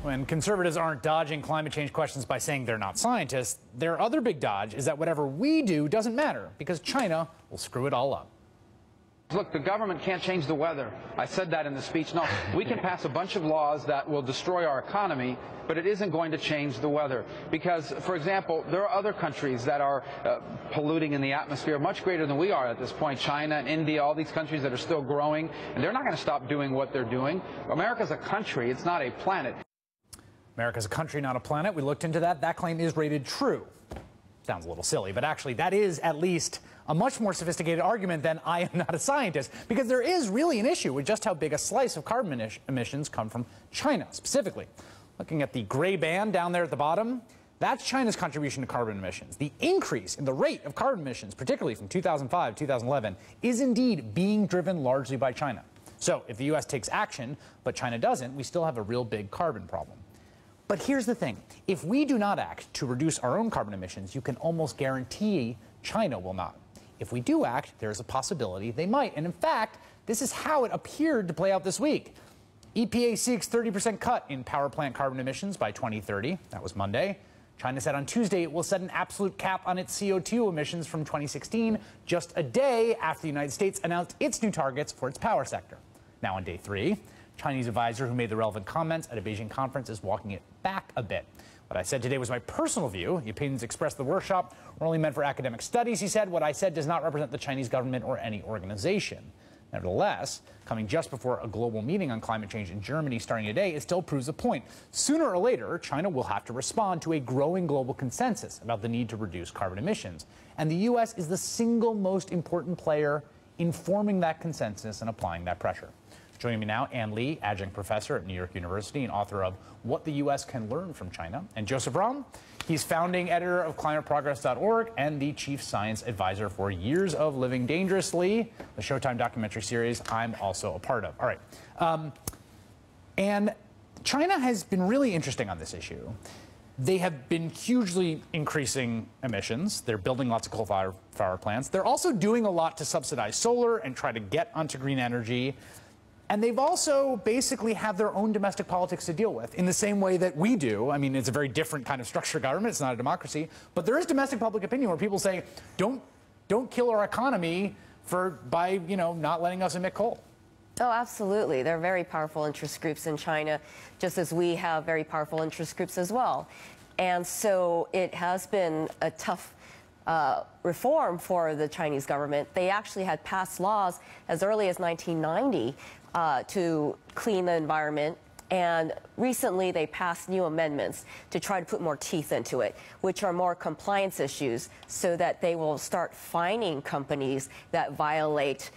When conservatives aren't dodging climate change questions by saying they're not scientists, their other big dodge is that whatever we do doesn't matter because China will screw it all up. Look, the government can't change the weather. I said that in the speech. No, we can pass a bunch of laws that will destroy our economy, but it isn't going to change the weather. Because, for example, there are other countries that are polluting in the atmosphere much greater than we are at this point. China and India, all these countries that are still growing, and they're not going to stop doing what they're doing. America's a country, it's not a planet. America's a country, not a planet. We looked into that. That claim is rated true. Sounds a little silly, but actually that is at least a much more sophisticated argument than I am not a scientist, because there is really an issue with just how big a slice of carbon emissions come from China specifically. Looking at the gray band down there at the bottom, that's China's contribution to carbon emissions. The increase in the rate of carbon emissions, particularly from 2005 to 2011, is indeed being driven largely by China. So if the U.S. takes action, but China doesn't, we still have a real big carbon problem. But here's the thing. If we do not act to reduce our own carbon emissions, you can almost guarantee China will not. If we do act, there's a possibility they might. And in fact, this is how it appeared to play out this week. EPA seeks 30% cut in power plant carbon emissions by 2030. That was Monday. China said on Tuesday it will set an absolute cap on its CO2 emissions from 2016, just a day after the United States announced its new targets for its power sector. Now on day 3, Chinese advisor who made the relevant comments at a Beijing conference is walking it back a bit. What I said today was my personal view. The opinions expressed at the workshop were only meant for academic studies, he said. What I said does not represent the Chinese government or any organization. Nevertheless, coming just before a global meeting on climate change in Germany starting today, it still proves a point. Sooner or later, China will have to respond to a growing global consensus about the need to reduce carbon emissions. And the U.S. is the single most important player in forming that consensus and applying that pressure. Joining me now, Ann Lee, adjunct professor at New York University and author of What the U.S. Can Learn from China, and Joseph Romm. He's founding editor of climateprogress.org and the chief science advisor for Years of Living Dangerously, the Showtime documentary series I'm also a part of. All right. And China has been really interesting on this issue. They have been hugely increasing emissions. They're building lots of coal-fired power plants. They're also doing a lot to subsidize solar and try to get onto green energy. And they've also basically have their own domestic politics to deal with in the same way that we do. I mean, it's a very different kind of structure of government. It's not a democracy. But there is domestic public opinion where people say, don't kill our economy by not letting us emit coal. Oh, absolutely. There are very powerful interest groups in China, just as we have very powerful interest groups as well. And so it has been a tough reform for the Chinese government. They actually had passed laws as early as 1990 to clean the environment. And recently they passed new amendments to try to put more teeth into it, which are more compliance issues, so that they will start fining companies that violate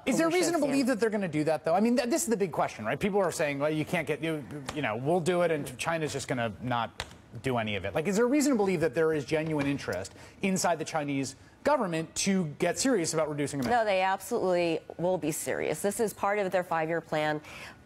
Is there reason to believe that they're going to do that, though? I mean, this is the big question, right? People are saying, well, you can't get, we'll do it, and China's just going to not do any of it. Like, is there reason to believe that there is genuine interest inside the Chinese government to get serious about reducing emissions? No, they absolutely will be serious. This is part of their 5-year plan.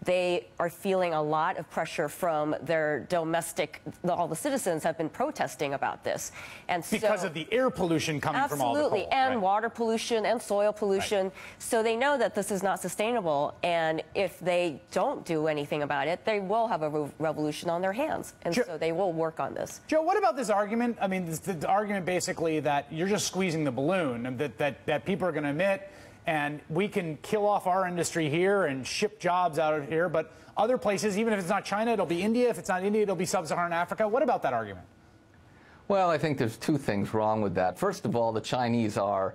They are feeling a lot of pressure from their domestic, all the citizens have been protesting about this. And because of the air pollution coming from all the coal. Absolutely, and right? Water pollution and soil pollution. Right. So they know that this is not sustainable, and if they don't do anything about it, they will have a revolution on their hands. And so they will work on this. Joe, what about this argument? I mean, the argument basically that you're just squeezing the balloon, and that people are going to emit, and we can kill off our industry here and ship jobs out of here, but other places, even if it's not China, it'll be India. If it's not India, it'll be sub-Saharan Africa. What about that argument? Well, I think there's two things wrong with that. First of all, the Chinese are,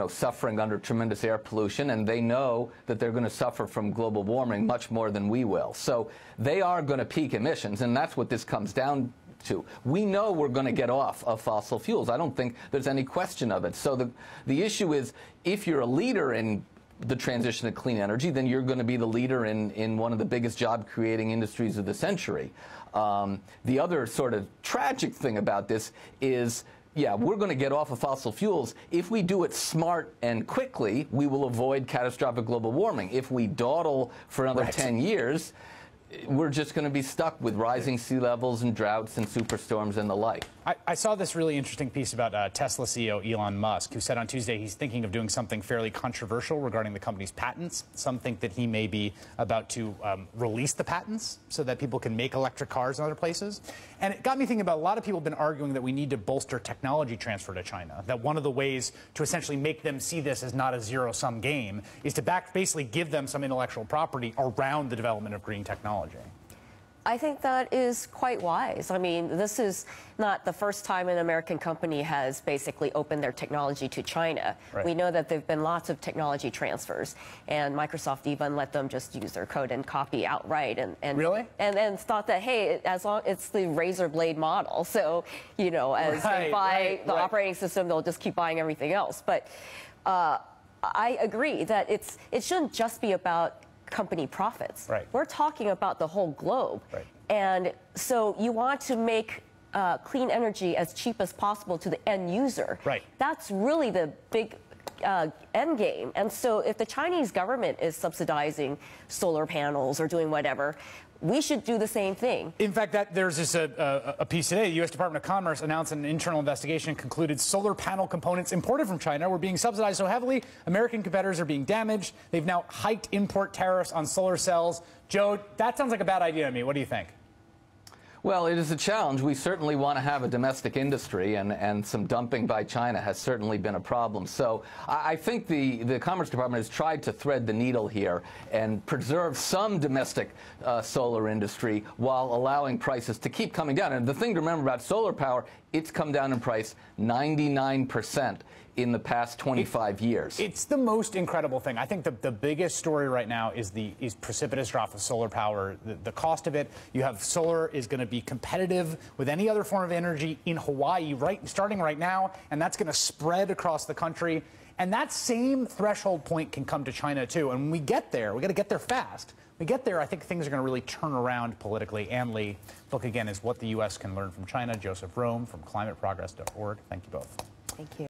suffering under tremendous air pollution, and they know that they're going to suffer from global warming much more than we will. So they are going to peak emissions, and that's what this comes down to. We know we're going to get off of fossil fuels. I don't think there's any question of it. So the issue is, if you're a leader in the transition to clean energy, then you're going to be the leader in one of the biggest job-creating industries of the century. The other sort of tragic thing about this is, yeah, we're going to get off of fossil fuels. If we do it smart and quickly, we will avoid catastrophic global warming. If we dawdle for another 10 years, we're just going to be stuck with rising sea levels and droughts and superstorms and the like. I saw this really interesting piece about Tesla CEO Elon Musk, who said on Tuesday he's thinking of doing something fairly controversial regarding the company's patents. Some think that he may be about to release the patents so that people can make electric cars in other places. And it got me thinking about a lot of people have been arguing that we need to bolster technology transfer to China, that one of the ways to essentially make them see this as not a zero-sum game is to basically give them some intellectual property around the development of green technology. I think that is quite wise. I mean, this is not the first time an American company has basically opened their technology to China. Right. We know that there have been lots of technology transfers, and Microsoft even let them just use their code and copy outright. And really? And thought that, hey, as long it's the razor blade model, so, you know, as they buy the operating system, they'll just keep buying everything else. But I agree that it shouldn't just be about company profits. Right. We're talking about the whole globe. Right. And so you want to make clean energy as cheap as possible to the end user. Right. That's really the big end game. And so if the Chinese government is subsidizing solar panels or doing whatever, we should do the same thing. In fact, there's this a piece today. The U.S. Department of Commerce announced an internal investigation concluded solar panel components imported from China were being subsidized so heavily, American competitors are being damaged. They've now hiked import tariffs on solar cells. Joe, that sounds like a bad idea to me. What do you think? Well, it is a challenge. We certainly want to have a domestic industry, and some dumping by China has certainly been a problem. So I think the Commerce Department has tried to thread the needle here and preserve some domestic solar industry while allowing prices to keep coming down. And the thing to remember about solar power, it's come down in price 99% in the past 25 years. It's the most incredible thing. I think the biggest story right now is precipitous drop of solar power, the cost of it. You have solar is going to be competitive with any other form of energy in Hawaii starting right now, and that's going to spread across the country. And that same threshold point can come to China too. And when we get there, we got to get there fast. When we get there, I think things are going to really turn around politically. Ann Lee, book again is What the U.S. Can Learn from China. Joseph Rome from climateprogress.org. Thank you both. Thank you.